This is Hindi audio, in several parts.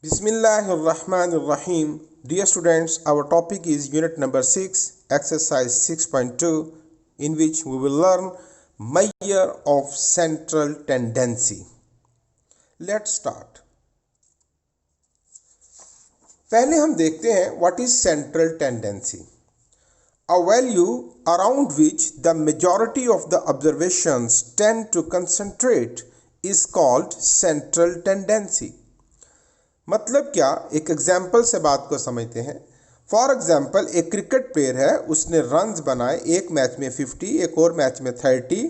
Bismillahirrahmanirrahim. Dear students, our topic is unit number 6, exercise 6.2, in which we will learn measure of central tendency. Let's start. पहले हम देखते हैं what is central tendency. A value around which the majority of the observations tend to concentrate is called central tendency. मतलब क्या, एक एग्जाम्पल से बात को समझते हैं. फॉर एग्जाम्पल, एक क्रिकेट प्लेयर है, उसने रन्स बनाए एक मैच में 50, एक और मैच में 30,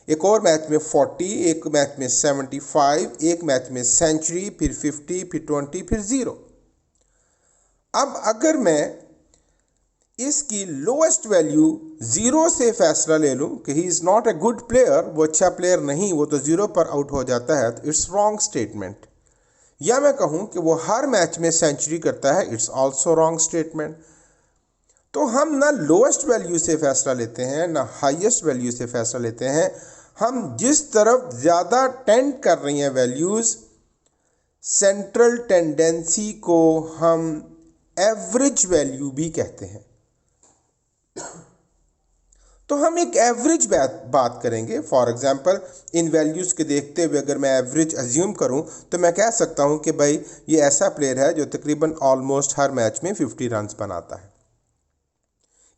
एक और मैच में 40, एक मैच में 75, एक मैच में सेंचुरी, फिर 50, फिर 20, फिर 0. अब अगर मैं इसकी लोएस्ट वैल्यू 0 से फैसला ले लूं कि he is not a good player, वो अच्छा प्लेयर नहीं, वो तो 0 पर आउट हो जाता है, तो इट्स रॉन्ग स्टेटमेंट. या मैं कहूं कि वो हर मैच में सेंचुरी करता है, इट्स आल्सो रॉन्ग स्टेटमेंट. तो हम ना लोएस्ट वैल्यू से फैसला लेते हैं ना हाईएस्ट वैल्यू से फैसला लेते हैं. हम जिस तरफ ज़्यादा टेंड कर रही हैं वैल्यूज़, सेंट्रल टेंडेंसी को हम एवरेज वैल्यू भी कहते हैं. तो हम एक एवरेज बात करेंगे. फॉर एग्जांपल, इन वैल्यूज़ के देखते हुए अगर मैं एवरेज अज्यूम करूं तो मैं कह सकता हूं कि भाई ये ऐसा प्लेयर है जो तकरीबन ऑलमोस्ट हर मैच में 50 रन्स बनाता है.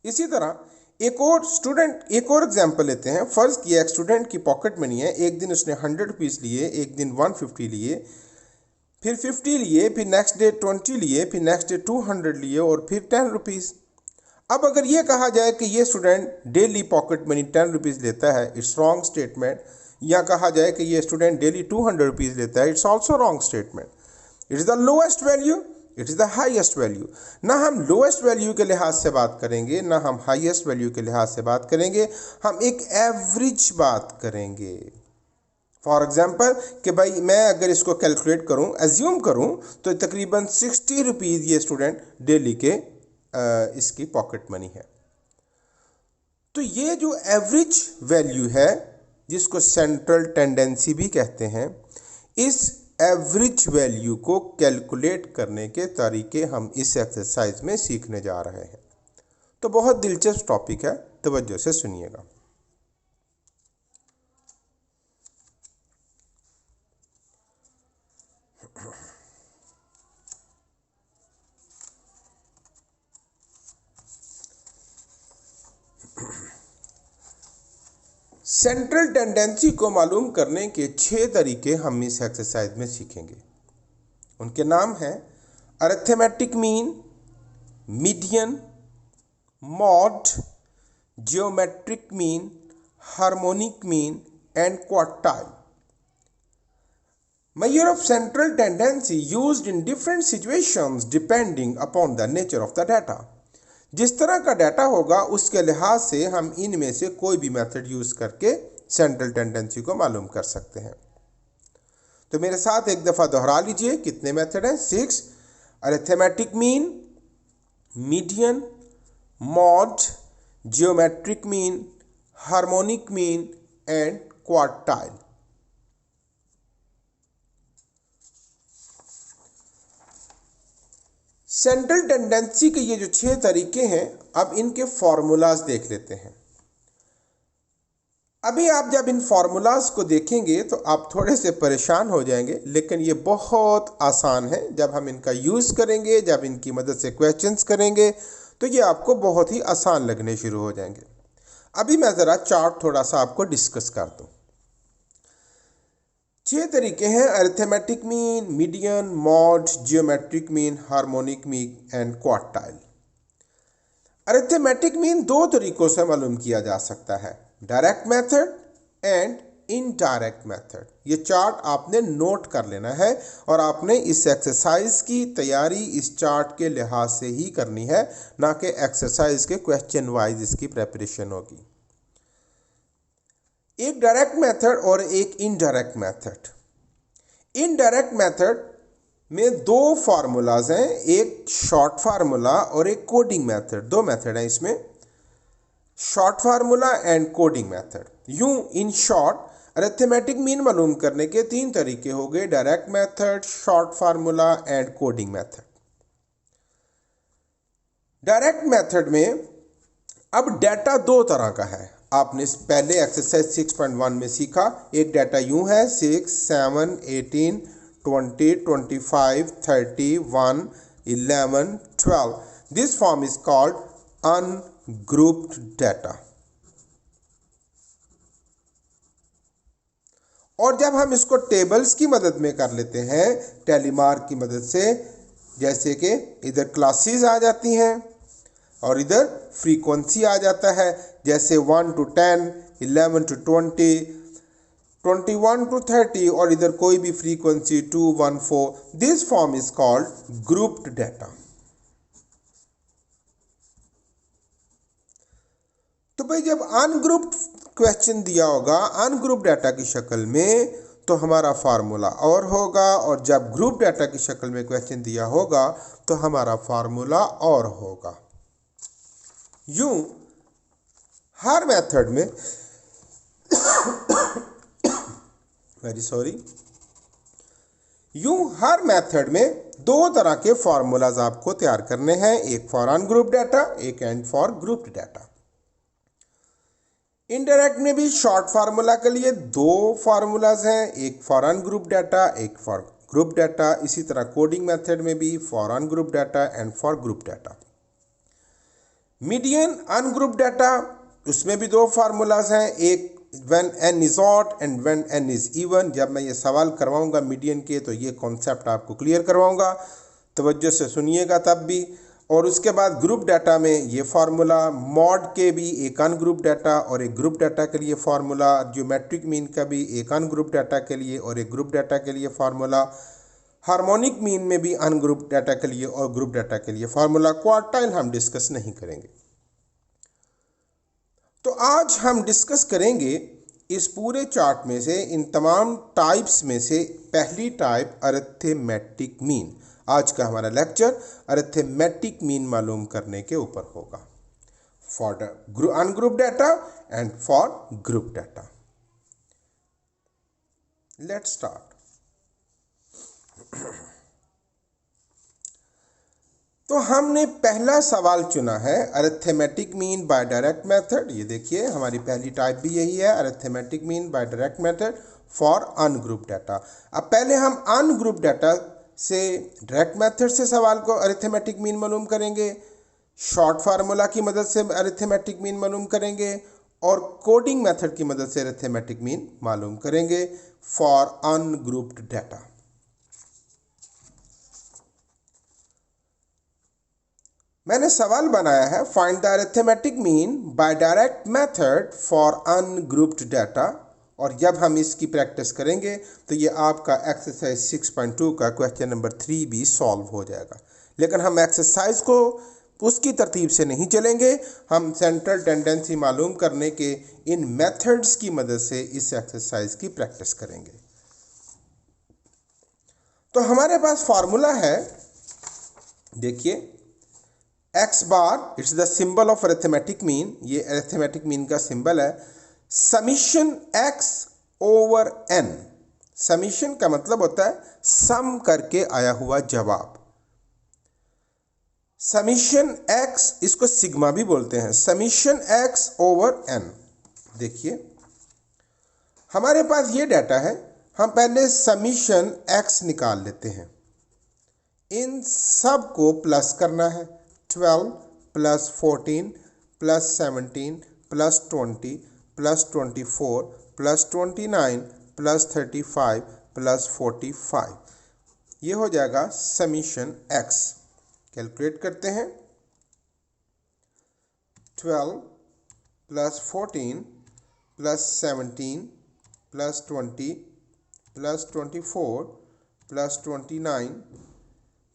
इसी तरह एक और एग्जांपल लेते हैं. फ़र्ज़ किया एक स्टूडेंट की पॉकेट मनी है, एक दिन उसने 100 रुपीज़ लिए, एक दिन 150 लिए, फिर 50 लिए, फिर नेक्स्ट डे 20 लिए, फिर नेक्स्ट डे 200 लिए और फिर 10 रुपीज़. अब अगर ये कहा जाए कि ये student daily pocket money 10 rupees लेता है, इट्स रॉन्ग स्टेटमेंट. या कहा जाए कि ये स्टूडेंट डेली 200 रुपीज़ लेता है, it's also wrong statement. It is the lowest value, it is the highest value. ना हम लोएस्ट वैल्यू के लिहाज से बात करेंगे, ना हम हाईएस्ट वैल्यू के लिहाज से बात करेंगे, हम एक एवरेज बात करेंगे. फॉर एग्जाम्पल कि भाई मैं अगर इसको कैलकुलेट करूँ, एज्यूम करूँ, तो तकरीबन 60 रुपीज़ ये स्टूडेंट डेली के इसकी पॉकेट मनी है. तो ये जो एवरेज वैल्यू है, जिसको सेंट्रल टेंडेंसी भी कहते हैं, इस एवरेज वैल्यू को कैलकुलेट करने के तरीके हम इस एक्सरसाइज में सीखने जा रहे हैं. तो बहुत दिलचस्प टॉपिक है, तवज्जो से सुनिएगा. सेंट्रल टेंडेंसी को मालूम करने के 6 तरीके हम इस एक्सरसाइज में सीखेंगे. उनके नाम हैं arithmetic mean, median, mod, geometric mean, harmonic mean and quartile. Measure of central tendency used in different situations depending upon the nature of the data. जिस तरह का डाटा होगा उसके लिहाज से हम इनमें से कोई भी मेथड यूज़ करके सेंट्रल टेंडेंसी को मालूम कर सकते हैं. तो मेरे साथ एक दफ़ा दोहरा लीजिए, कितने मेथड हैं? 6. Arithmetic mean, median, mod, geometric mean, harmonic mean and quartile. Central tendency के ये जो 6 तरीके हैं, अब इनके फार्मूलाज देख लेते हैं. अभी आप जब इन फार्मूलाज को देखेंगे तो आप थोड़े से परेशान हो जाएंगे, लेकिन ये बहुत आसान है. जब हम इनका यूज़ करेंगे, जब इनकी मदद से क्वेश्चंस करेंगे, तो ये आपको बहुत ही आसान लगने शुरू हो जाएंगे. अभी मैं ज़रा चार्ट थोड़ा सा आपको डिस्कस कर दूँ. 6 तरीके हैं: arithmetic mean, median, mod, geometric mean, harmonic mean and quartile. Arithmetic mean 2 तरीकों से मालूम किया जा सकता है, direct method and indirect method. ये चार्ट आपने नोट कर लेना है और आपने इस एक्सरसाइज की तैयारी इस चार्ट के लिहाज से ही करनी है, ना कि एक्सरसाइज के क्वेश्चन वाइज इसकी प्रेपरेशन होगी. एक डायरेक्ट मेथड और एक इनडायरेक्ट मेथड. इनडायरेक्ट मेथड में 2 फार्मूलाज हैं, एक शॉर्ट फार्मूला और एक कोडिंग मेथड. 2 मेथड हैं इसमें, short formula and coding method. यूं इन शॉर्ट, अरिथमेटिक मीन मालूम करने के तीन तरीके हो गए, direct method, short formula and coding method. Direct method में अब डाटा दो तरह का है। आपने पहले एक्सरसाइज 6.1 में सीखा, एक डाटा यूं है 6, 7, 18, 20, 25, 30, 1, 11, 12। This form is called ungrouped data. और जब हम इसको टेबल्स की मदद में कर लेते हैं, टेलीमार की मदद से, जैसे कि इधर क्लासेस आ जाती हैं और इधर फ्रीक्वेंसी आ जाता है, जैसे 1 to 10, 11 to 20, 21 to 30, और इधर कोई भी frequency 2, 1, 4। This form is called grouped data. तो भाई जब अनग्रुप्ड क्वेश्चन दिया होगा अनग्रुप डाटा की शक्ल में, तो हमारा फार्मूला और होगा, और जब ग्रुप डाटा की शक्ल में क्वेश्चन दिया होगा तो हमारा फार्मूला और होगा। यूं हर मेथड में यूं हर मेथड में दो तरह के फार्मूलाज आपको तैयार करने हैं, एक फॉर अनग्रुप डाटा, एक and for grouped data. Indirect में भी शॉर्ट फार्मूला के लिए दो फार्मूलाज हैं, एक फॉर अनग्रुप डाटा, एक फॉर ग्रुप डाटा। इसी तरह कोडिंग मेथड में भी for ungroup data and for group data. Median ungroup data, उसमें भी दो फार्मूलाज हैं, एक when n is odd and when n is even. जब मैं ये सवाल करवाऊंगा मीडियन के तो ये कॉन्सेप्ट आपको क्लियर करवाऊंगा, तवज्जो से सुनिएगा तब भी। और उसके बाद ग्रुप डाटा में ये फार्मूला, मॉड के भी एक अनग्रुप डाटा और एक ग्रुप डाटा के लिए फार्मूला, ज्योमेट्रिक मीन का भी एक अनग्रुप डाटा के लिए और एक ग्रुप डाटा के लिए फार्मूला, हार्मोनिक मीन में भी अनग्रुप डाटा के लिए और ग्रुप डाटा के लिए फार्मूला। क्वार्टाइल हम डिस्कस नहीं करेंगे। तो आज हम डिस्कस करेंगे इस पूरे चार्ट में से, इन तमाम टाइप्स में से पहली टाइप अरिथमेटिक मीन। आज का हमारा लेक्चर अरिथमेटिक मीन मालूम करने के ऊपर होगा, for ungroup data and for group data. Let's start. तो हमने पहला सवाल चुना है arithmetic mean by direct method. ये देखिए हमारी पहली टाइप भी यही है, arithmetic mean by direct method for ungroup data. अब पहले हम अनग्रुप डाटा से डायरेक्ट मेथड से सवाल को अरिथमेटिक मीन मालूम करेंगे, शॉर्ट फार्मूला की मदद से अरिथमेटिक मीन मालूम करेंगे और कोडिंग मेथड की मदद से अरिथमेटिक मीन मालूम करेंगे फॉर अनग्रुप्ड डाटा। मैंने सवाल बनाया है find the arithmetic mean by direct method for ungrouped data, और जब हम इसकी प्रैक्टिस करेंगे तो ये आपका एक्सरसाइज 6.2 का क्वेश्चन नंबर 3 भी सॉल्व हो जाएगा। लेकिन हम एक्सरसाइज को उसकी तरतीब से नहीं चलेंगे, हम सेंट्रल टेंडेंसी मालूम करने के इन मेथड्स की मदद से इस एक्सरसाइज की प्रैक्टिस करेंगे। तो हमारे पास फार्मूला है, देखिए x bar, it's the symbol of arithmetic mean. ये अरिथमेटिक मीन का सिंबल है। Summation x over n, summation का मतलब होता है सम करके आया हुआ जवाब। समीशन x, इसको सिग्मा भी बोलते हैं, समीशन x ओवर n। देखिए हमारे पास ये डाटा है, हम पहले समीशन x निकाल लेते हैं, इन सब को प्लस करना है। 12 plus 14 plus 17 plus 20 plus 24 plus 29 plus 35 plus 45, ये हो जाएगा समीशन x। कैलकुलेट करते हैं। 12 plus 14 plus 17 plus 20 plus 24 plus 29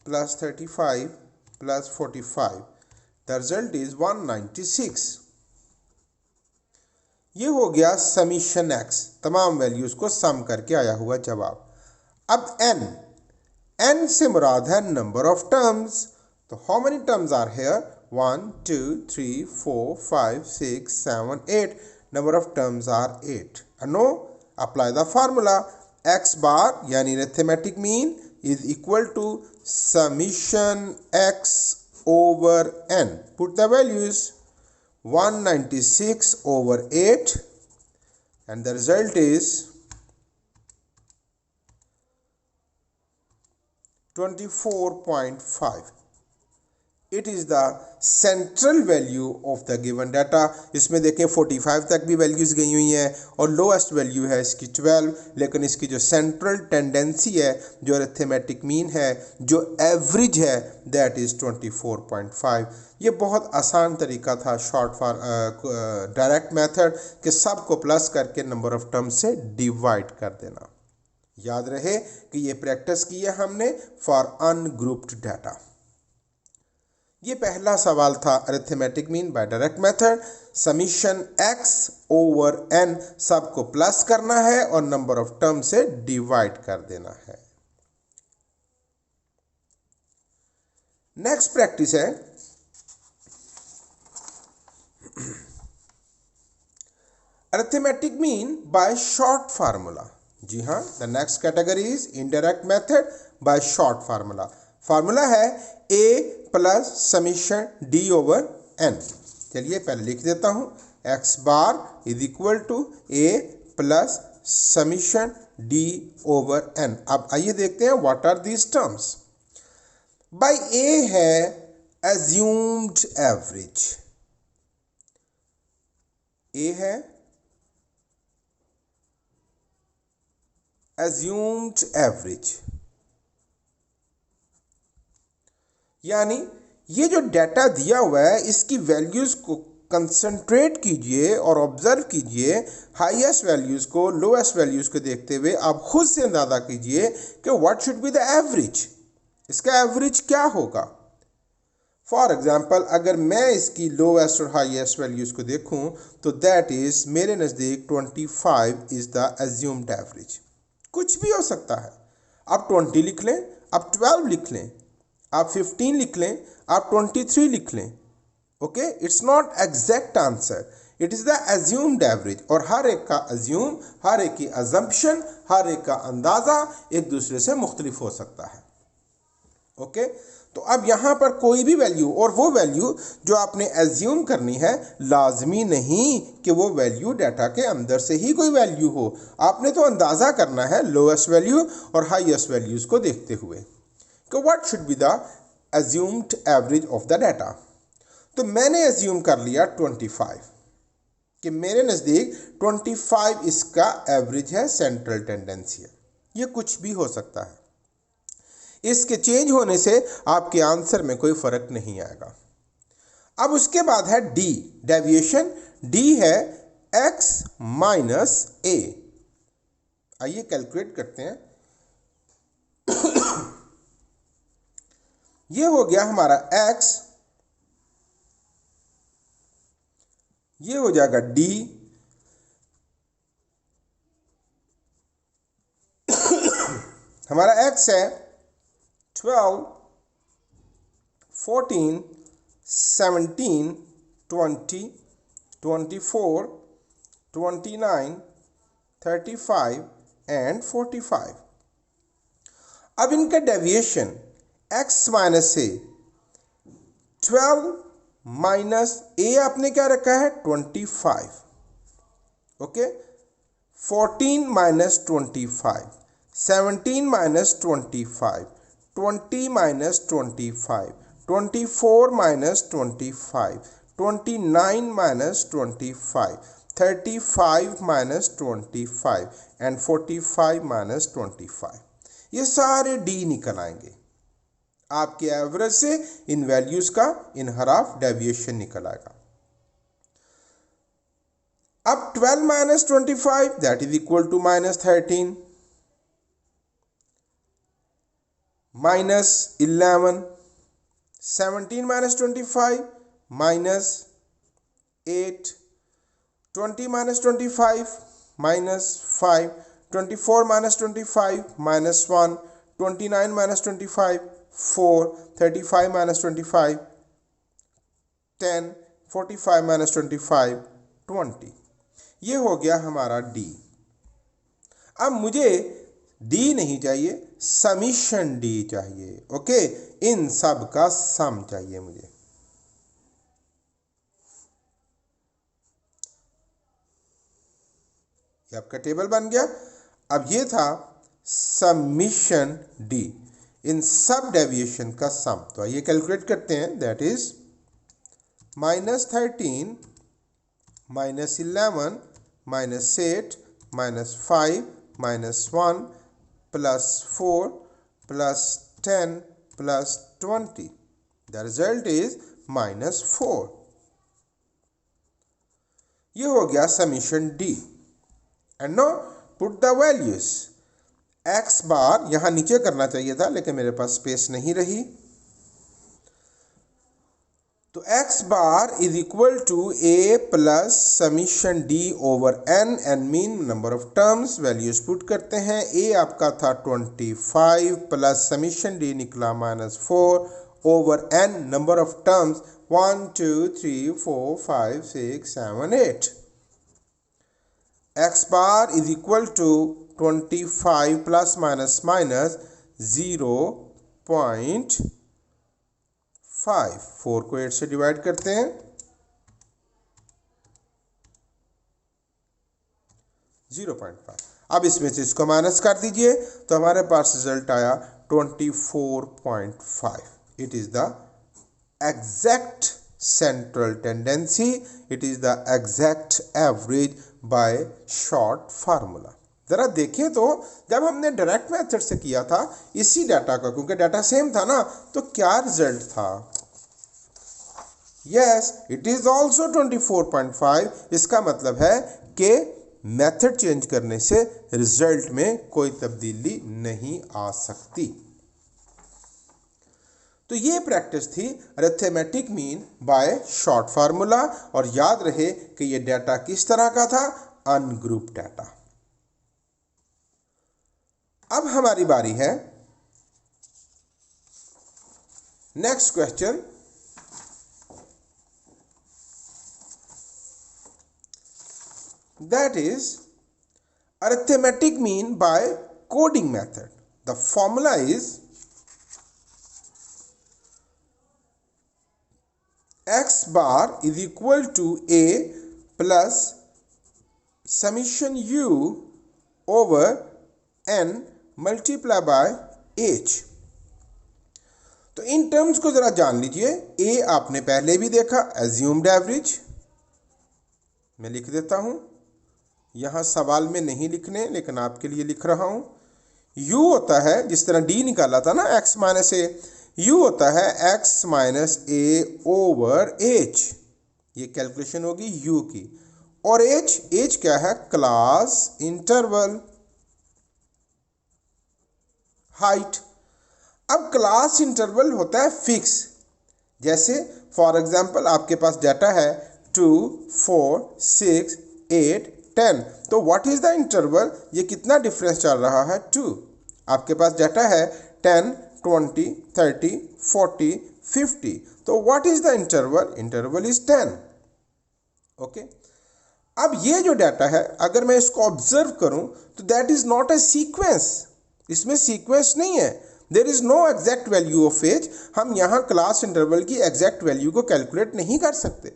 plus 35 plus 45, the result is 196। ये हो गया समीशन x, तमाम वैल्यूज को सम करके आया हुआ जवाब। अब n से मुराद है नंबर ऑफ टर्म्स। तो how many terms are here? 1 2 3 4 5 6 7 8। Number of terms are 8। Now apply the formula x bar यानी arithmetic mean is equal to summation x over n. Put the values 196 over 8 and the result is 24.5. It is the central value of the given data. इसमें देखें 45 तक भी वैल्यूज़ गई हुई हैं और लोएस्ट वैल्यू है इसकी 12, लेकिन इसकी जो सेंट्रल टेंडेंसी है, जो अरिथमेटिक मीन है, जो एवरेज है, दैट इज़ 24.5. ये बहुत आसान तरीका था शॉर्ट फॉर डायरेक्ट मेथड कि सब को प्लस करके नंबर ऑफ टर्म्स से डिवाइड कर देना. याद रहे कि ये प्रैक्टिस की है हमने फॉर अनग्रुप्ड डाटा. ये पहला सवाल था arithmetic mean by direct method. Summation x over n सबको प्लस करना है और नंबर ऑफ टर्म से डिवाइड कर देना है. नेक्स्ट प्रैक्टिस है arithmetic mean by short formula. जी हाँ, the next category is indirect method by short formula. Formula है a plus summation d over n. चलिए पहले लिख देता हूँ. x bar is equal to a plus summation d over n. अब आइए देखते हैं what are these terms. By a है एज्यूम्ड एवरेज. a है एज्यूम्ड एवरेज, यानी ये जो डाटा दिया हुआ है इसकी वैल्यूज़ को कंसंट्रेट कीजिए और ऑब्जर्व कीजिए. हाईएस्ट वैल्यूज़ को लोएस्ट वैल्यूज़ को देखते हुए आप खुद से अंदाज़ा कीजिए कि what should be the average. इसका एवरेज क्या होगा. फॉर एग्जांपल अगर मैं इसकी लोएस्ट और हाईएस्ट वैल्यूज़ को देखूं तो दैट इज़ मेरे नज़दीक 25 इज़ द एज्यूम्ड एवरेज. कुछ भी हो सकता है. आप 20 लिख लें, आप 12 लिख लें, आप 15 लिख लें, आप 23 लिख लें. Okay, it's not exact answer, it is the assumed average. और हर एक का एज्यूम, हर एक की अजम्पशन, हर एक का अंदाज़ा एक दूसरे से मुख्तलिफ हो सकता है. ओके, तो अब यहाँ पर कोई भी वैल्यू, और वो वैल्यू जो आपने एज्यूम करनी है लाजमी नहीं कि वो वैल्यू डाटा के अंदर से ही कोई वैल्यू हो. आपने तो अंदाज़ा करना है लोएस्ट वैल्यू और हाईएस्ट वैल्यूज़ को देखते हुए कि what should be the assumed average of the data. तो मैंने एज्यूम कर लिया 25 कि मेरे नज़दीक 25 इसका एवरेज है, सेंट्रल टेंडेंसी है. ये कुछ भी हो सकता है. इसके चेंज होने से आपके आंसर में कोई फ़र्क नहीं आएगा. अब उसके बाद है डी, डेविएशन. डी है x माइनस a. आइए कैलकुलेट करते हैं. ये हो गया हमारा x, ये हो जाएगा d, हमारा x है 12, 14, 17, 20, 24, 29, 35 एंड 45. अब इनका डेविएशन x माइनस ए, 12 माइनस ए आपने क्या रखा है 25. Okay, 14 minus 25, 17 minus 25, 20 minus 25, 24 minus 25, 29 minus 25, 35 minus 25 and 45 minus 25. ये सारे डी निकल आएंगे. आपके एवरेज से इन वैल्यूज का इनहराफ डेविएशन निकल आएगा. अब 12 minus 25 that is equal to minus 13, minus 11, 17 minus 25 minus 8, 20 minus 25 minus 5, 24 minus 25 minus 1, 29 minus 25 4, 35 minus 25 10, 45 minus 25 20. ये हो गया हमारा डी. अब मुझे डी नहीं चाहिए, समीशन डी चाहिए। ओके, इन सब का सम चाहिए मुझे। ये आपका टेबल बन गया। अब ये था समीशन डी, इन सब डेविएशन का सम। तो आइए कैलकुलेट करते हैं। That is -13 -11 -8 -5 -1 +4 +10 +20। The result is -4। ये हो गया summation D. And now put the values. X bar यहां नीचे करना चाहिए था, लेकिन मेरे पास स्पेस नहीं रही। तो X bar is equal to A plus summation D over N, N mean number of terms. Values put करते हैं। ए आपका था 25 प्लस समीशन डी निकला -4 over N, number of terms 1 2 3 4 5 6 7 8। X bar is equal to 25 plus minus minus 0.5। 4 को 8 से डिवाइड करते हैं, 0.5। अब इसमें से इसको माइनस कर दीजिए तो हमारे पास रिजल्ट आया 24.5। It is the exact central tendency, it is the exact average by short formula. जरा देखें तो जब हमने डायरेक्ट मेथड से किया था इसी डाटा का, क्योंकि डाटा सेम था ना, तो क्या रिजल्ट था? Yes, it is also 24.5। इसका मतलब है कि मेथड चेंज करने से रिजल्ट में कोई तब्दीली नहीं आ सकती। तो ये प्रैक्टिस थी arithmetic mean by short formula. और याद रहे कि ये डाटा किस तरह का था? Ungroup data. अब हमारी बारी है next question. That is arithmetic mean by coding method. The formula is x bar is equal to a plus summation u over n multiply by h। तो इन टर्म्स को जरा जान लीजिए। a आपने पहले भी देखा, एज्यूम्ड एवरेज। मैं लिख देता हूं, यहां सवाल में नहीं लिखने, लेकिन आपके लिए लिख रहा हूं। u होता है, जिस तरह d निकाला था ना, x माइनस ए, u होता है x minus A over h। ये कैलकुलेशन होगी u की। और h क्या है? Class interval height. अब क्लास इंटरवल होता है फिक्स। जैसे फॉर एग्जांपल आपके पास डाटा है 2 4 6 8 10। तो व्हाट इज द इंटरवल? ये कितना डिफरेंस चल रहा है? 2। आपके पास डाटा है 10 20 30 40 50। तो what is the interval? Interval is 10। Okay. अब ये जो डाटा है, अगर मैं इसको ऑब्जर्व करूं तो that is not a sequence. इसमें सीक्वेंस नहीं है। There is no exact value of age. हम यहां क्लास इंटरवल की एग्जैक्ट वैल्यू को कैलकुलेट नहीं कर सकते।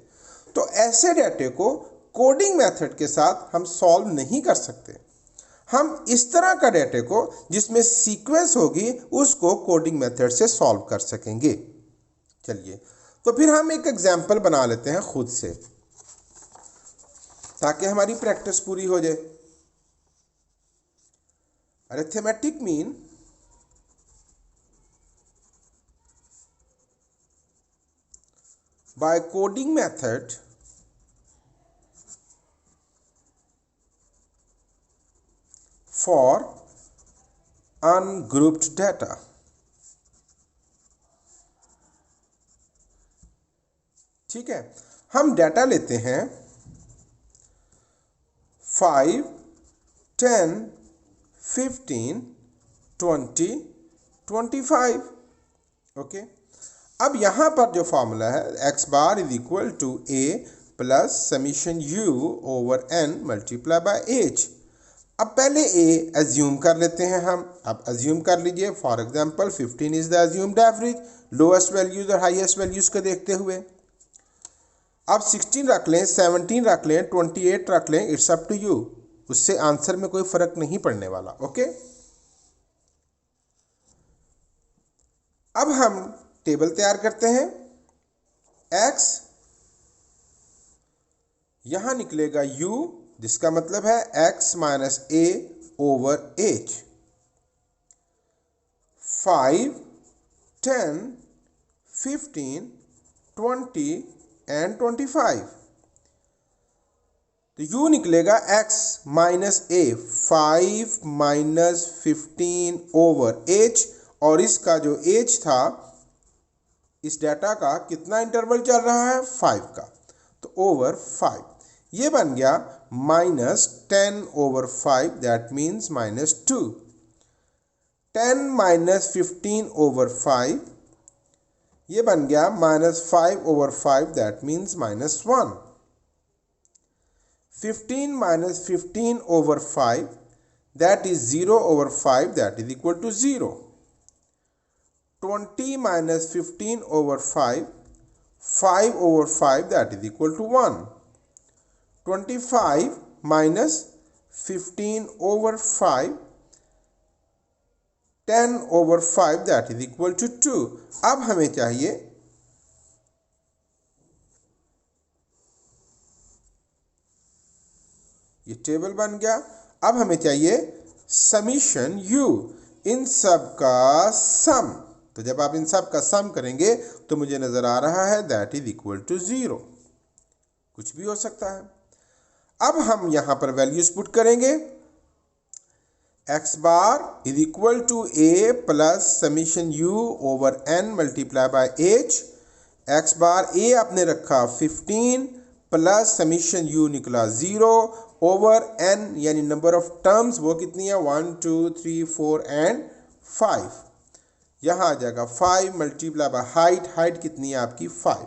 तो ऐसे डाटे को कोडिंग मेथड के साथ हम सॉल्व नहीं कर सकते। हम इस तरह का डाटे को जिसमें सीक्वेंस होगी उसको कोडिंग मेथड से सॉल्व कर सकेंगे। चलिए, तो फिर हम एक एग्जांपल बना लेते हैं खुद से, ताकि हमारी प्रैक्टिस पूरी हो जाए। Arithmetic mean by coding method for ungrouped data. ठीक है, हम डाटा लेते हैं 5 10 15 20 25। ओके। अब यहां पर जो फॉर्मूला है x bar is equal to a plus summation u over n multiply by h। अब पहले ए एज्यूम कर लेते हैं हम। अब एज्यूम कर लीजिए, for example 15 is the assumed average, lowest values और हाईएस्ट वैल्यूज को देखते हुए। अब 16 रख लें, 17 रख लें, 28 रख लें, इट्स अप टू यू, उससे आंसर में कोई फर्क नहीं पड़ने वाला। ओके, अब हम टेबल तैयार करते हैं। x यहां निकलेगा u, जिसका मतलब है x minus a over h। 5, 10, 15, 20 and 25। तो u निकलेगा x minus a, 5 minus 15 over h, और इसका जो h था इस डाटा का कितना इंटरवल चल रहा है, 5 का, तो ओवर 5। ये बन गया minus 10 over 5, that means minus 2। 10 minus 15 over 5, ये बन गया minus 5 over 5, that means minus 1। 15 minus 15 over 5, that is 0 over 5, that is equal to 0। 20 minus 15 over 5, 5 over 5, that is equal to 1. 25 minus 15 over 5, 10 over 5, that is equal to 2. अब हमें चाहिए ये टेबल बन गया। अब हमें चाहिए समीशन u, इन सब का सम। तो जब आप इन सब का सम करेंगे तो मुझे नजर आ रहा है दैट इज इक्वल टू 0, कुछ भी हो सकता है। अब हम यहां पर वैल्यूज पुट करेंगे। x bar is equal to a plus summation u over n multiply by h। x bar a आपने रखा 15 प्लस समीशन u निकला 0 ओवर n, यानी नंबर ऑफ टर्म्स वो कितनी है, 1 2 3 4 एंड 5। यहाँ आ जाएगा 5 मल्टीप्लाई बाय हाइट, हाइट कितनी है आपकी 5।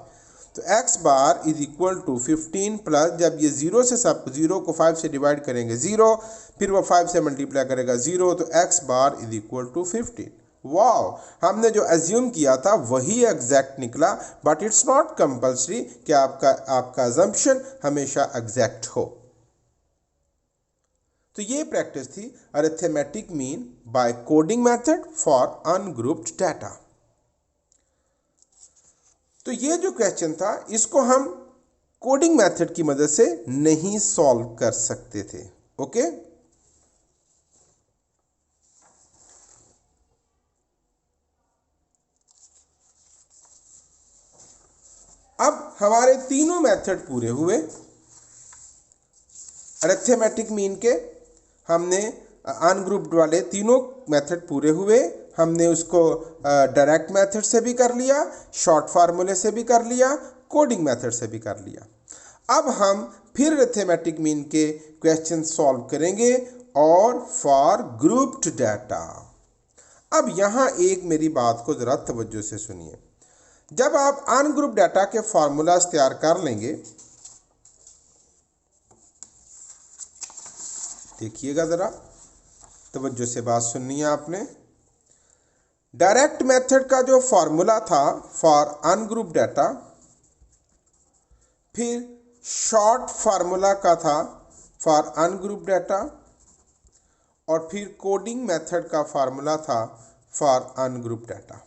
तो x bar is equal to 15 plus, जब ये 0 से सब 0 को 5 से डिवाइड करेंगे 0, फिर वो 5 से मल्टीप्लाई करेगा 0, तो x bar is equal to 15। Wow, हमने जो एज्यूम किया था वही एग्जैक्ट निकला, बट इट्स नॉट कंपल्सरी कि आपका अजम्पशन हमेशा एग्जैक्ट हो। तो ये प्रैक्टिस थी arithmetic mean by coding method for ungrouped data. तो ये जो क्वेश्चन था इसको हम कोडिंग मेथड की मदद से नहीं सॉल्व कर सकते थे। ओके, अब हमारे तीनों मेथड पूरे हुए। अरिथमेटिक मीन के हमने अनग्रुप्ड वाले तीनों मेथड पूरे हुए। हमने उसको डायरेक्ट मेथड से भी कर लिया, शॉर्ट फार्मूले से भी कर लिया, कोडिंग मेथड से भी कर लिया। अब हम फिर अरिथमेटिक मीन के क्वेश्चन सॉल्व करेंगे और फॉर ग्रुप्ड डाटा। अब यहाँ एक मेरी बात को ज़रा तवज्जो से सुनिए। जब आप अनग्रुप्ड डाटा के फार्मूलाज तैयार कर लेंगे, देखिएगा ज़रा तवज्जो से बात सुननी है आपने। डायरेक्ट मेथड का जो फार्मूला था फॉर अनग्रुप्ड डाटा, फिर शॉर्ट फार्मूला का था फॉर अनग्रुप्ड डाटा, और फिर कोडिंग मेथड का फार्मूला था फॉर अनग्रुप्ड डाटा।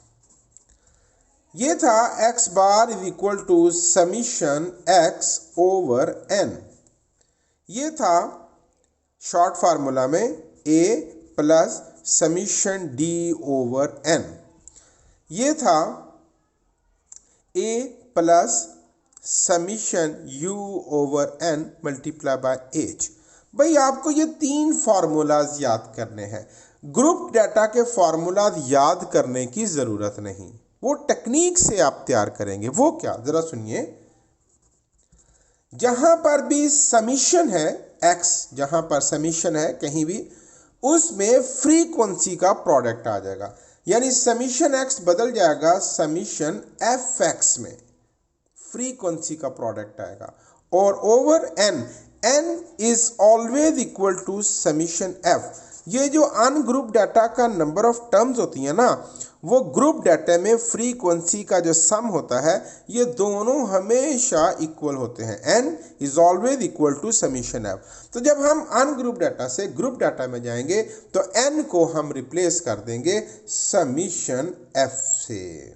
ये था x bar is equal to summation x over n। ये था शॉर्ट फार्मूला में a plus summation d over n। ये था a plus summation u over n multiply by h। भाई आपको ये तीन फार्मूलाज याद करने हैं। ग्रुप डाटा के फार्मूलाज याद करने की ज़रूरत नहीं, वो टेक्निक से आप तैयार करेंगे। वो क्या, ज़रा सुनिए। जहां पर भी समीशन है x, जहां पर समीशन है कहीं भी, उसमें फ्रीक्वेंसी का प्रोडक्ट आ जाएगा, यानी समीशन x बदल जाएगा समीशन fx में, फ्रीक्वेंसी का प्रोडक्ट आएगा। और over n, n is always equal to summation f। ये जो अनग्रुप डाटा का नंबर ऑफ टर्म्स होती है ना, वो ग्रुप डाटा में फ्रीक्वेंसी का जो सम होता है, ये दोनों हमेशा इक्वल होते हैं। n is always equal to summation f। तो जब हम अनग्रुप डाटा से ग्रुप डाटा में जाएंगे तो n को हम रिप्लेस कर देंगे समीशन f से।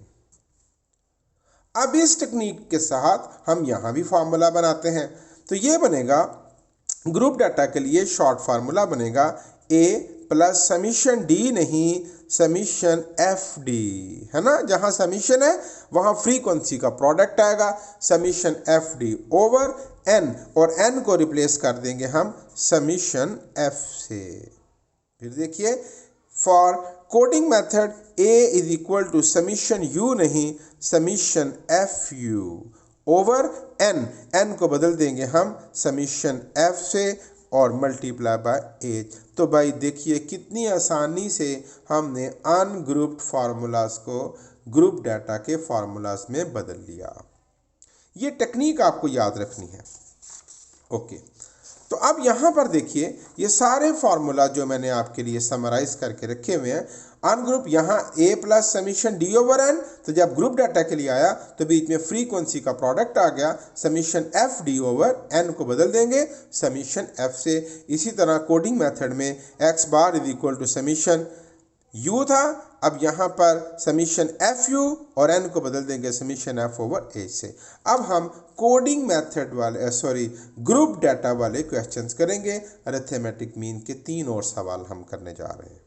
अब इस टेक्निक के साथ हम यहां भी फार्मूला बनाते हैं। तो ये बनेगा ग्रुप डाटा के लिए शॉर्ट फार्मूला बनेगा a प्लस समीशन d, नहीं समीशन एफ डी, है ना। जहां समीशन है वहां फ्रीक्वेंसी का प्रोडक्ट आएगा, summation F D over n, और n को रिप्लेस कर देंगे हम समीशन f से। फिर देखिए for coding method a is equal to summation u, नहीं summation F U over n को बदल देंगे हम समीशन f से और मल्टीप्लाई बाय एज। तो भाई देखिए कितनी आसानी से हमने अनग्रुप्ड फार्मूलाज को ग्रुप डाटा के फार्मूलाज में बदल लिया। ये टेक्निक आपको याद रखनी है। ओके, तो अब यहाँ पर देखिए ये सारे फार्मूला जो मैंने आपके लिए समराइज करके रखे हुए हैं। अनग्रुप यहाँ a plus summation d over n, तो जब ग्रुप डाटा के लिए आया तो बीच में फ्रीक्वेंसी का प्रोडक्ट आ गया, summation F D over n को बदल देंगे समीशन f से। इसी तरह कोडिंग मेथड में x bar is equal to summation u था, अब यहाँ पर समीशन एफ यू और n को बदल देंगे समीशन f ओवर h से। अब हम कोडिंग मेथड वाले ग्रुप डाटा वाले क्वेश्चंस करेंगे। अरिथमेटिक मीन के 3 और सवाल हम करने जा रहे हैं।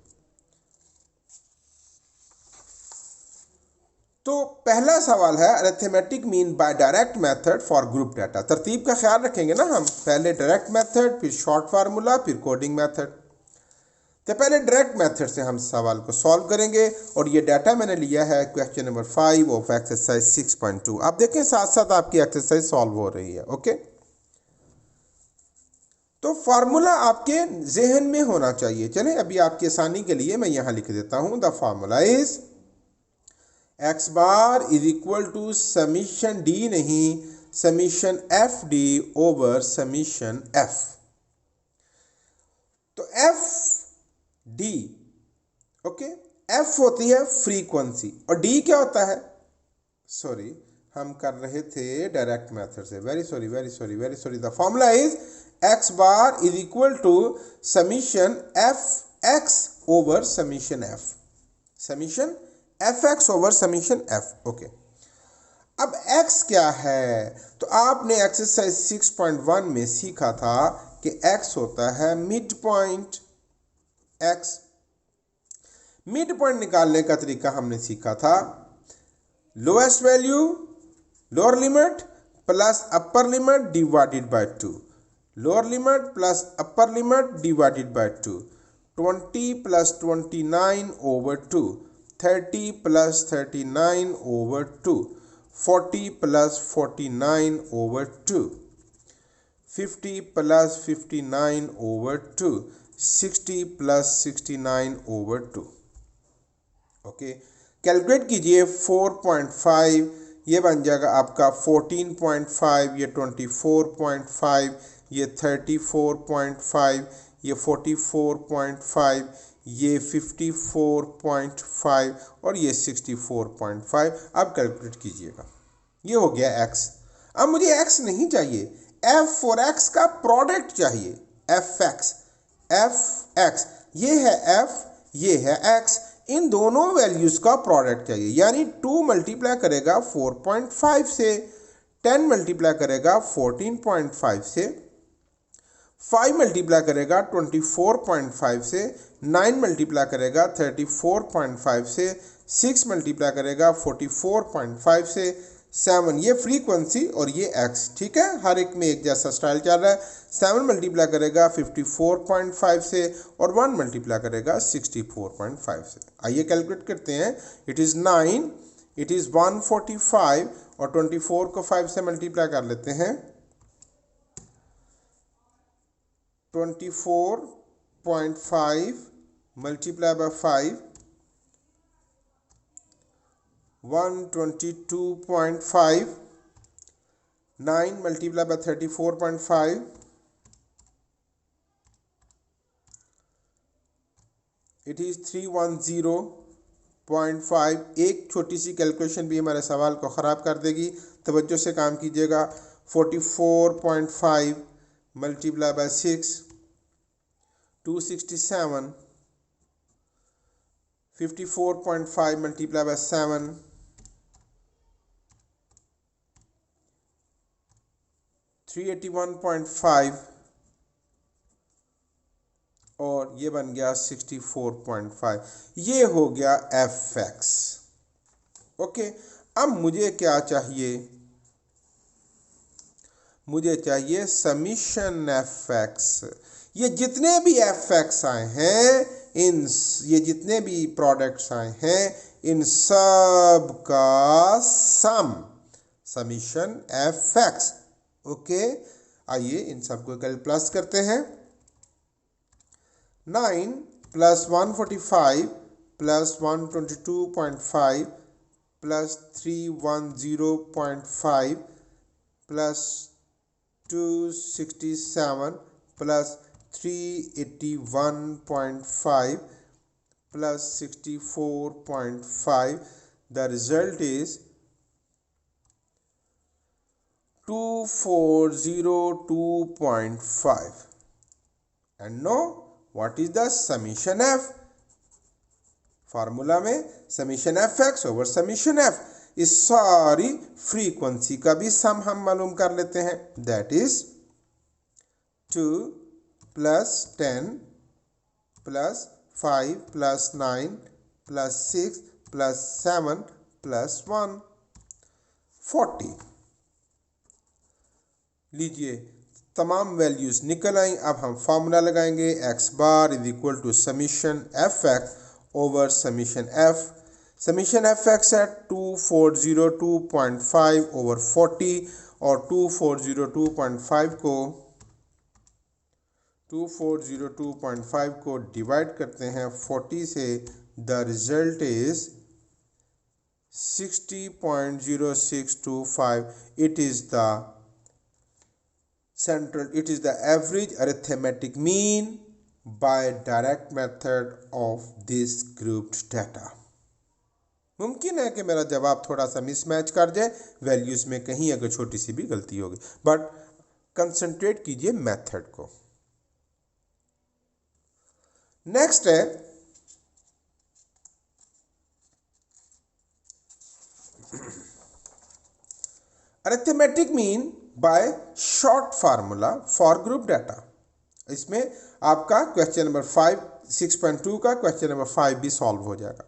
तो पहला सवाल है arithmetic mean by direct method for group data. तरतीब का ख्याल रखेंगे ना हम, पहले डायरेक्ट मेथड, फिर शॉर्ट फार्मूला, फिर कोडिंग मेथड। तो पहले डायरेक्ट मेथड से हम सवाल को सॉल्व करेंगे और ये डाटा मैंने लिया है क्वेश्चन नंबर 5 ऑफ एक्सरसाइज 6.2। आप देखें साथ साथ आपकी एक्सरसाइज सॉल्व हो रही है। ओके, तो फार्मूला आपके जहन में होना चाहिए। चलें अभी आपकी आसानी के लिए मैं यहां लिख देता हूं। The formula is x bar is equal to summation d, नहीं summation F D over summation f। तो एफ डी, ओके, f होती है फ्रीक्वेंसी और d क्या होता है, सॉरी हम कर रहे थे डायरेक्ट मेथड से, very sorry. The formula is x bar is equal to summation F x over summation f, summation F x over summation f। Okay, अब x क्या है, तो आपने एक्सरसाइज 6.1 में सीखा था कि x होता है mid point x। Mid point निकालने का तरीका हमने सीखा था, lowest value lower limit plus upper limit divided by 2, lower limit plus upper limit divided by 2, 20 plus 29 over 2, 30 plus 39 over 2, 40 plus 49 over 2, 50 plus 59 over 2, 60 plus 69 over 2। Okay, calculate कीजिए 4.5, ये बन जाएगा आपका 14.5, ये 24.5, ये 34.5, ये 44.5, ये 54.5 और ये 64.5। अब कैलकुलेट कीजिएगा, ये हो गया x। अब मुझे x नहीं चाहिए, f और x का प्रोडक्ट चाहिए, fx, ये है f, ये है x, इन दोनों वैल्यूज का प्रोडक्ट चाहिए। यानी 2 मल्टीप्लाई करेगा 4.5 से, 10 मल्टीप्लाई करेगा 14.5 से, 5 मल्टीप्लाई करेगा 24.5 से, 9 मल्टीप्लाई करेगा 34.5 से, 6 मल्टीप्लाई करेगा 44.5 से, 7 ये फ्रीक्वेंसी और ये x, ठीक है, हर एक में एक जैसा स्टाइल चल रहा है। 7 मल्टीप्लाई करेगा 54.5 से और 1 मल्टीप्लाई करेगा 64.5 से। आइए कैलकुलेट करते हैं। इट इज़ 9, इट इज़ 145 और 24 को 5 से मल्टीप्लाई कर लेते हैं। 24.5 multiply by 5, 122.5, 9 multiply by 34.5, it is 310.5। एक छोटी सी कैलकुलेशन भी हमारे सवाल को ख़राब कर देगी, तवज्जो से काम कीजिएगा। 44.5 मल्टीप्लाई बाय 6 267, 54.5 मल्टीप्लाई बाय 7 381.5 और ये बन गया 64.5। ये हो गया एफ एक्स। ओके, अब मुझे क्या चाहिए? मुझे चाहिए समीशन एफ एक्स। ये जितने भी एफ एक्स आए हैं, ये जितने भी प्रोडक्ट्स आए हैं, इन सब का सम, समीशन एफ एक्स। ओके, आइए इन सबको कल प्लस करते हैं। 9 plus 145 plus 122.5 plus 310.5 plus 267 plus 381.5 plus 64.5. The result is 2402.5. And now what is the summation f? Formula में summation F x over summation f, इस सारी फ्रीक्वेंसी का भी सम हम मालूम कर लेते हैं। That is 2 plus 10 plus 5 plus 9 plus 6 plus 7 plus 1 40। लीजिए तमाम वैल्यूज निकल आई। अब हम फार्मूला लगाएंगे, X bar is equal to summation F x over summation F. Summation F X है 2402.5 ओवर 40 और 2402.5 को डिवाइड करते हैं 40 से। The result is 60.0625। It is the average arithmetic mean by direct method of this grouped data। मुमकिन है कि मेरा जवाब थोड़ा सा मिसमैच कर जाए, वैल्यूज में कहीं अगर छोटी सी भी गलती होगी, बट कंसंट्रेट कीजिए मेथड को। नेक्स्ट है arithmetic mean by short formula for group data. इसमें आपका क्वेश्चन नंबर 5 6.2 का क्वेश्चन नंबर 5 भी सॉल्व हो जाएगा।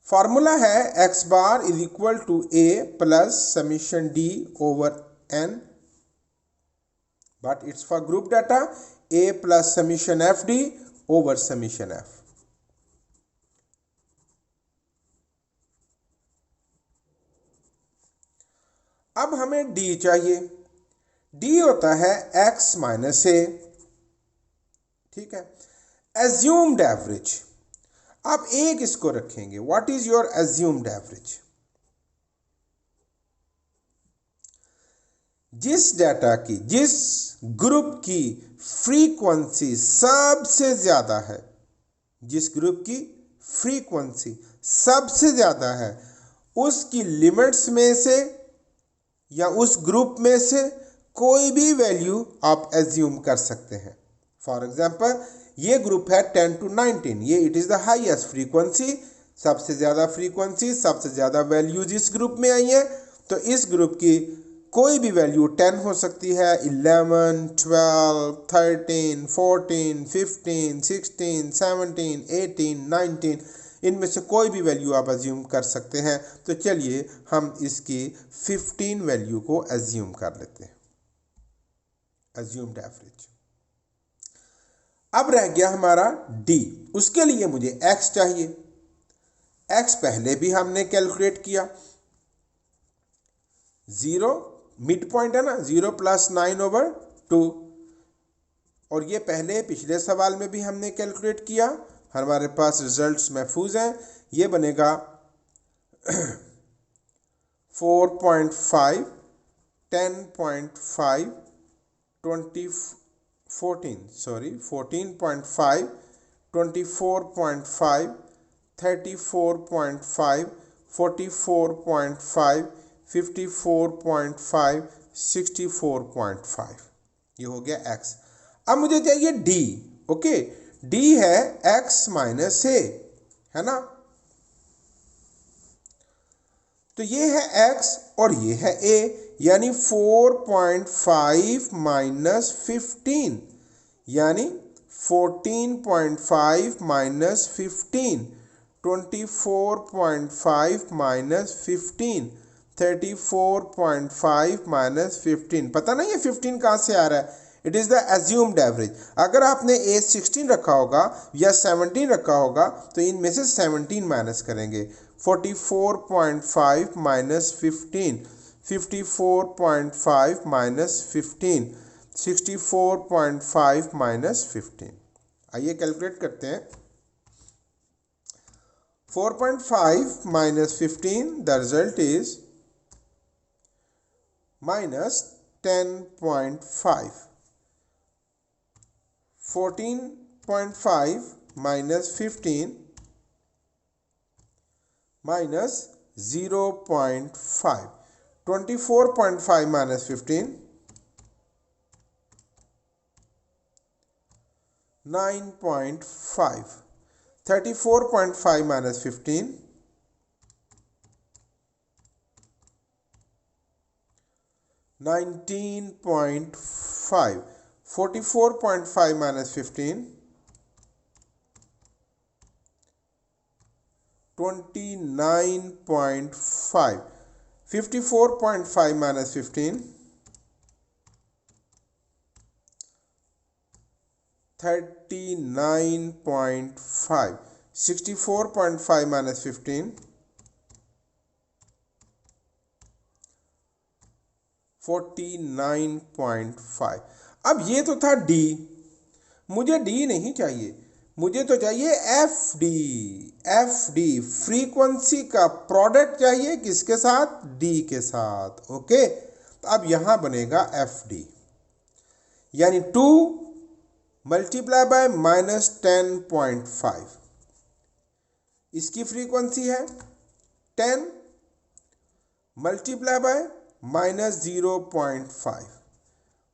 फार्मूला है X bar is equal to A plus summation D over N, but it's for group data A plus summation F D over summation F. अब हमें डी चाहिए। डी होता है एक्स माइनस ए, ठीक है। एज्यूम्ड एवरेज, आप ए किसको रखेंगे? What is your assumed average? जिस डाटा की, जिस ग्रुप की फ्रीक्वेंसी सबसे ज्यादा है, जिस ग्रुप की फ्रीक्वेंसी सबसे ज्यादा है, उसकी लिमिट्स में से या उस ग्रुप में से कोई भी वैल्यू आप एज्यूम कर सकते हैं। फॉर एग्जांपल ये ग्रुप है 10 to 19, ये it is the highest frequency, सबसे ज़्यादा फ्रीक्वेंसी, सबसे ज़्यादा वैल्यूज इस ग्रुप में आई है। तो इस ग्रुप की कोई भी वैल्यू 10 हो सकती है, 11, 12, 13, 14, 15, 16, 17, 18, 19, इनमें से कोई भी वैल्यू आप एज्यूम कर सकते हैं। तो चलिए हम इसकी 15 वैल्यू को एज्यूम कर लेते हैं, एज्यूम्ड एवरेज। अब रह गया हमारा डी, उसके लिए मुझे एक्स चाहिए। एक्स पहले भी हमने कैलकुलेट किया, 0 मिड पॉइंट है ना, 0 प्लस 9 ओवर 2, और ये पहले पिछले सवाल में भी हमने कैलकुलेट किया, हमारे पास रिजल्ट्स महफूज हैं। ये बनेगा 4.5, 10.5, 14.5, 24.5, 34.5, 44.5, 54.5, 64.5। ये हो गया x। अब मुझे चाहिए d। ओके, d है x माइनस a, है ना। तो ये है x और ये है a, यानी 4.5 माइनस 15, यानी 14.5 माइनस 15, 24.5 माइनस 15, 34.5 माइनस 15। पता नहीं ये 15 कहाँ से आ रहा है। It is the assumed average. अगर आपने ए 16 रखा होगा या 17 रखा होगा तो इनमें से 17 माइनस करेंगे। 44.5 माइनस 15, 54.5 माइनस 15, 64.5 माइनस 15। आइए कैलकुलेट करते हैं। 4.5 minus 15, the result is minus 10.5. 14.5 minus 15 minus 0.5. 24.5 minus 15, 9.5. 34.5 minus 15, 19.5. 44.5 minus 15, 29.5. 54.5 minus 15, 39.5. 64.5 minus 15, 49.5। अब ये तो था D, मुझे D नहीं चाहिए, मुझे तो चाहिए FD। FD फ्रीक्वेंसी का प्रोडक्ट चाहिए, किसके साथ? D के साथ। ओके, तो अब यहां बनेगा FD, यानी 2 मल्टीप्लाई बाय माइनस 10.5। इसकी फ्रीक्वेंसी है 10 multiply by minus 0.5,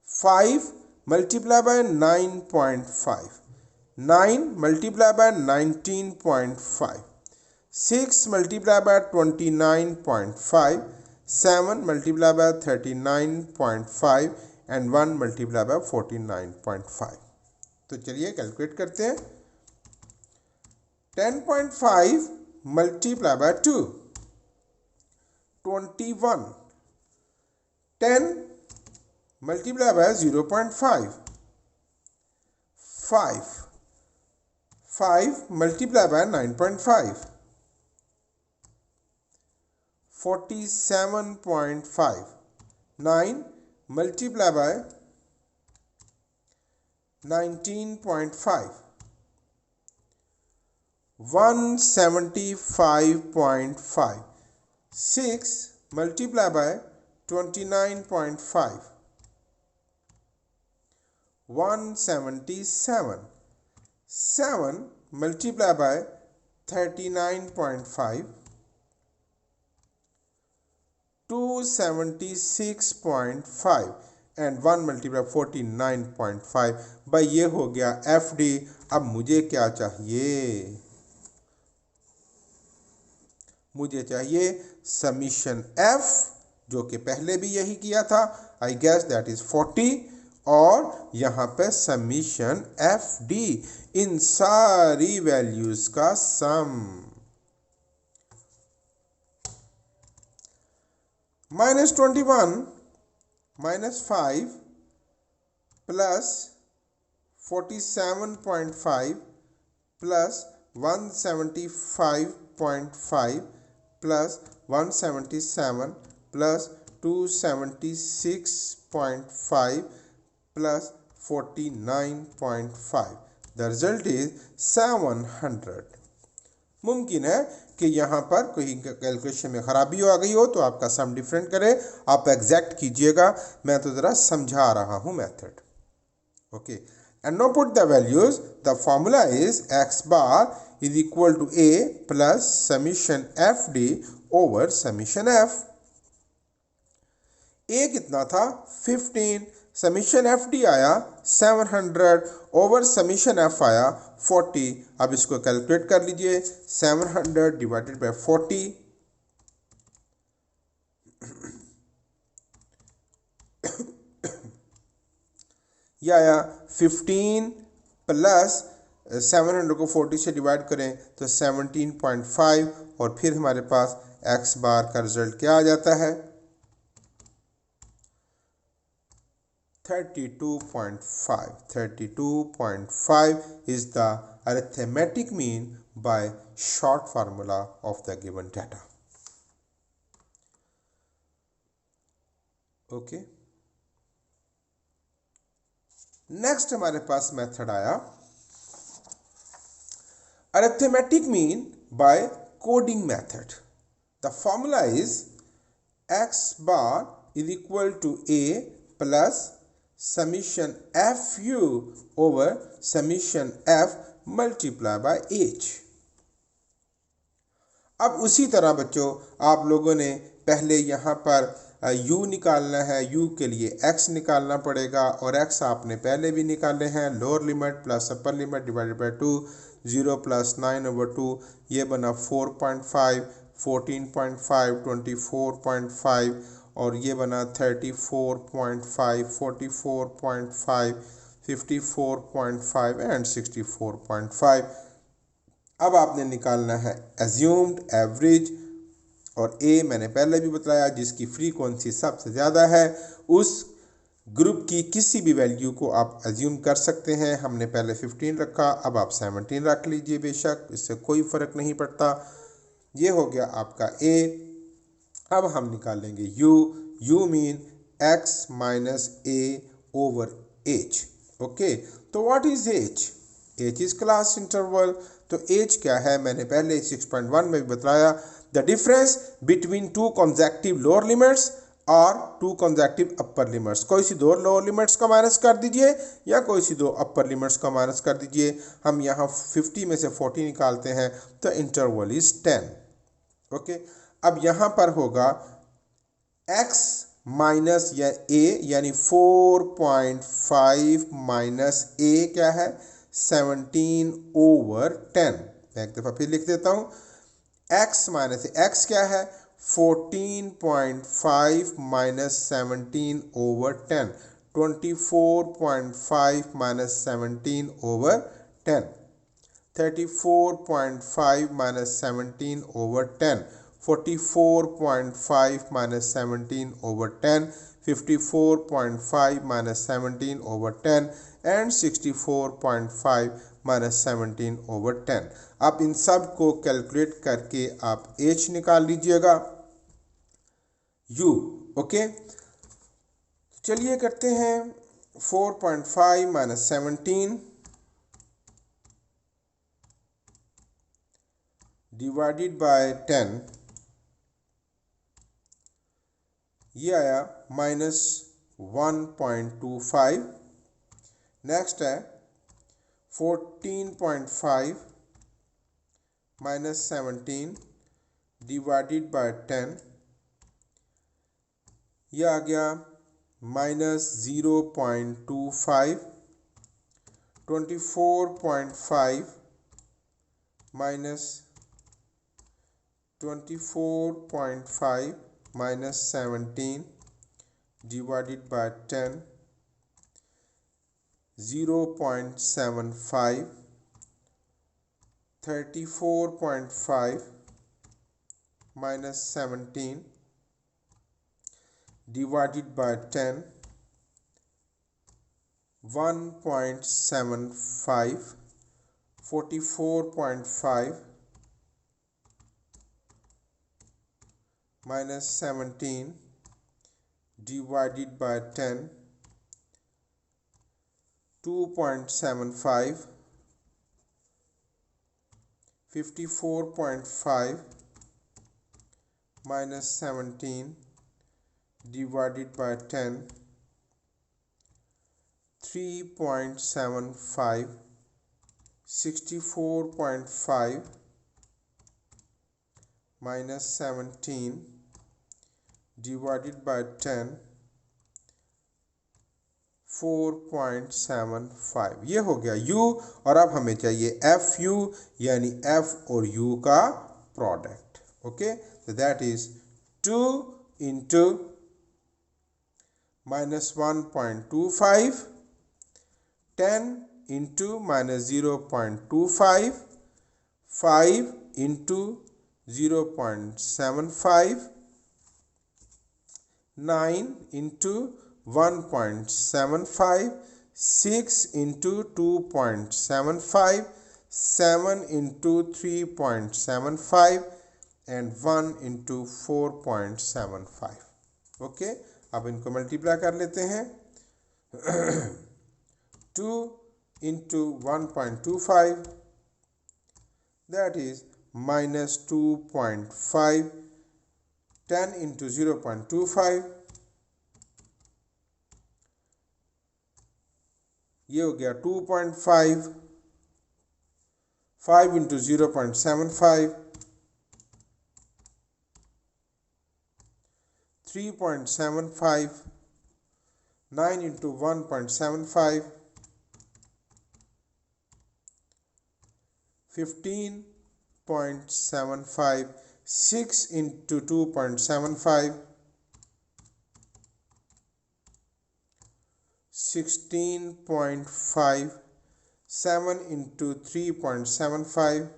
5 multiply by 9.5, 9 multiply by 19.5, 6 multiply by 29.5, 7 multiply by 39.5 and 1 multiply by 49.5। तो चलिए कैलकुलेट करते हैं। 10.5 multiplied by 2, 21. 10 multiplied by 0.5, 5. 5 multiplied by 9.5, 47.5. 9 multiplied by 19.5, 175.5. 6 multiplied by 29.5, 177. 7 multiplied by 39.5, 276.5 and 1 multiply 49.5। भाई ये हो गया FD। अब मुझे क्या चाहिए? मुझे चाहिए समीशन F, जो कि पहले भी यही किया था। आई गेस दैट इज 40, और यहाँ पे समीशन FD, इन सारी वैल्यूज का सम। -21 -5 plus 47.5 plus 175.5 plus 177 plus 276.5 plus 49.5। The result is 700। मुमकिन है कि यहाँ पर कोई कैलकुलेशन में ख़राबी आ गई हो तो आपका सम डिफरेंट करे। आप एग्जैक्ट कीजिएगा, मैं तो ज़रा समझा रहा हूँ method. Okay, and now put the values. The formula is x bar is equal to a plus summation fd over summation f. a कितना था 15, समीशन एफ डी आया 700 ओवर समीशन एफ आया 40. अब इसको कैलकुलेट कर लीजिए, 700 डिवाइडेड बाय 40, यह आया 15 प्लस 700 को 40 से डिवाइड करें तो 17.5, और फिर हमारे पास एक्स बार का रिजल्ट क्या आ जाता है 32.5. 32.5 is the arithmetic mean by short formula of the given data. Okay. Next हमारे पास मेथड आया arithmetic mean by coding method. The formula is X bar is equal to A plus summation F U over summation F multiply by H. अब उसी तरह बच्चों आप लोगों ने पहले यहाँ पर u निकालना है, u के लिए x निकालना पड़ेगा, और x आपने पहले भी निकाले हैं. Lower limit plus upper limit divided by 2, 0 plus 9/2, ये बना 4.5, 14.5, 24.5, और ये बना 34.5, 44.5, 54.5 एंड 64.5. अब आपने निकालना है एज्यूम्ड एवरेज, और ए मैंने पहले भी बताया जिसकी फ्रीक्वेंसी सबसे ज़्यादा है उस ग्रुप की किसी भी वैल्यू को आप एज्यूम कर सकते हैं. हमने पहले 15 रखा, अब आप 17 रख लीजिए, बेशक इससे कोई फ़र्क नहीं पड़ता. ये हो गया आपका ए. अब हम निकालेंगे U. U mean x minus A over H. Okay, तो what is H? H is class interval. तो एच क्या है मैंने पहले 6.1 में भी बताया, the difference between two consecutive lower limits और टू कॉन्जेक्टिव अपर लिमिट्स. कोई सी दो लोअर लिमिट्स का माइनस कर दीजिए या कोई सी दो अपर लिमिट्स का माइनस कर दीजिए. हम यहाँ 50 में से 40 निकालते हैं तो इंटरवल इज 10. ओके, अब यहाँ पर होगा x माइनस या a यानी 4.5 माइनस a क्या है 17 ओवर 10. मैं एक दफ़ा फिर लिख देता हूँ, x माइनस x क्या है 14.5 minus 17 over 10, 24.5 minus 17 over 10, 34.5 minus 17 over 10, 44.5 minus 17 over 10, 54.5 minus 17 over 10 and 64.5 minus 17 over 10. आप इन सब को कैलकुलेट करके आप h निकाल लीजिएगा u. ओके, चलिए करते हैं 4.5 माइनस 17 डिवाइडेड बाय 10, ये आया माइनस 1.25. नेक्स्ट है 14.5 माइनस 17 डिवाइडेड बाय 10, यह आ गया minus 0.25. 24.5 minus 24.5 minus 17 divided by 10, 0.75. 34.5 minus 17 divided by 10, 1.75. 44.5 minus 17 divided by 10, 2.75. 54.5 minus 17 divided by 10, 3.75, 64.5 minus 17 divided by 10, 4.75 ये हो गया u। और अब हमें चाहिए fu यानी f और u का प्रोडक्ट। ओके, तो that is 2 into minus 1.25, 10 into minus 0.25, 5 into 0.75, 9 into 1.75, 6 into 2.75, 7 into 3.75 and 1 into 4.75। Okay, अब इनको मल्टीप्लाई कर लेते हैं। 2 into 1.25 that is minus 2.5, 10 into 0.25 ये हो गया 2.5, 5 into 0.75, 3.75, 9 into 1.75, 15.75, 6 into 2.75, 16.5, 7 into 3.75,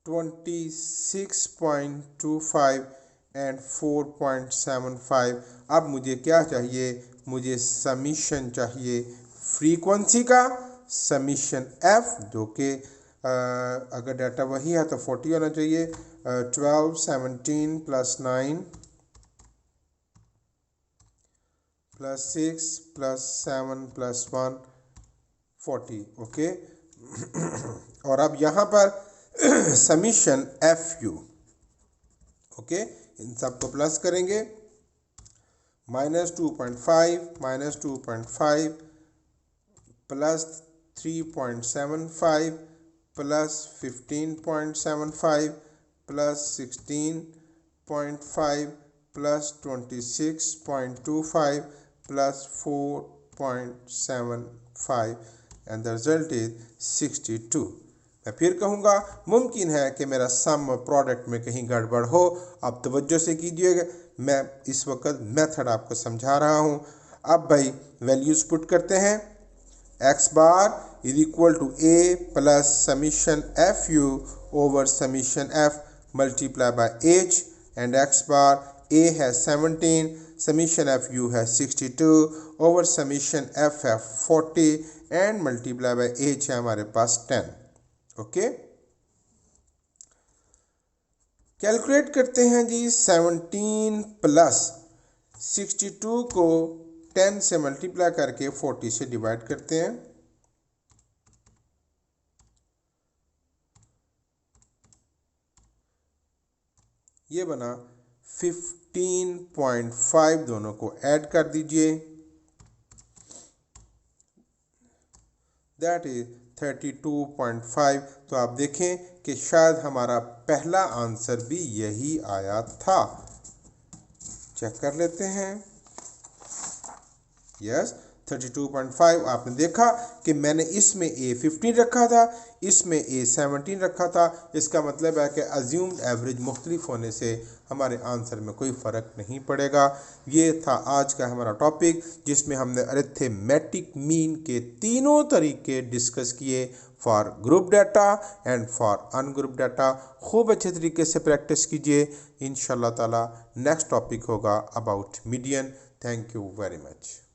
26.25 and 4.75। अब मुझे क्या चाहिए? मुझे समीशन चाहिए फ्रीक्वेंसी का, समीशन f जो कि अगर डाटा वही है तो 40 होना चाहिए। 12, 17 plus 9 plus 6 plus 7 plus 1 40। Okay, और अब यहाँ पर समीशन fu। ओके, इन सबको प्लस करेंगे। -2.5 plus 3.75 plus 15.75 plus 16.5 plus 26.25 plus 4.75 and the result is 62। मैं फिर कहूँगा, मुमकिन है कि मेरा सम प्रोडक्ट में कहीं गड़बड़ हो। आप तवज्जो से कीजिएगा, मैं इस वक्त मेथड आपको समझा रहा हूँ। अब भाई वैल्यूज़ पुट करते हैं। x bar is equal to a plus summation fu over summation f multiply by h and x bar a है 17, समीशन fu है 62 ओवर समीशन f है 40 एंड मल्टीप्लाई बाय h है हमारे पास 10। ओके, कैलकुलेट करते हैं जी। 17 प्लस 62 को 10 से मल्टीप्लाई करके 40 से डिवाइड करते हैं। ये बना 15.5, दोनों को ऐड कर दीजिए, दैट इज 32.5। तो आप देखें कि शायद हमारा पहला आंसर भी यही आया था। चेक कर लेते हैं। यस, 32.5। आपने देखा कि मैंने इसमें a 15 रखा था, इसमें a 17 रखा था। इसका मतलब है कि अज्यूम्ड एवरेज मुख्तलिफ होने से हमारे आंसर में कोई फ़र्क नहीं पड़ेगा। ये था आज का हमारा टॉपिक, जिसमें हमने अरिथमेटिक मीन के तीनों तरीके डिस्कस किए, for group data and for ungroup data. खूब अच्छे तरीके से प्रैक्टिस कीजिए। इंशाल्लाह ताला नेक्स्ट टॉपिक होगा about median. Thank you very much.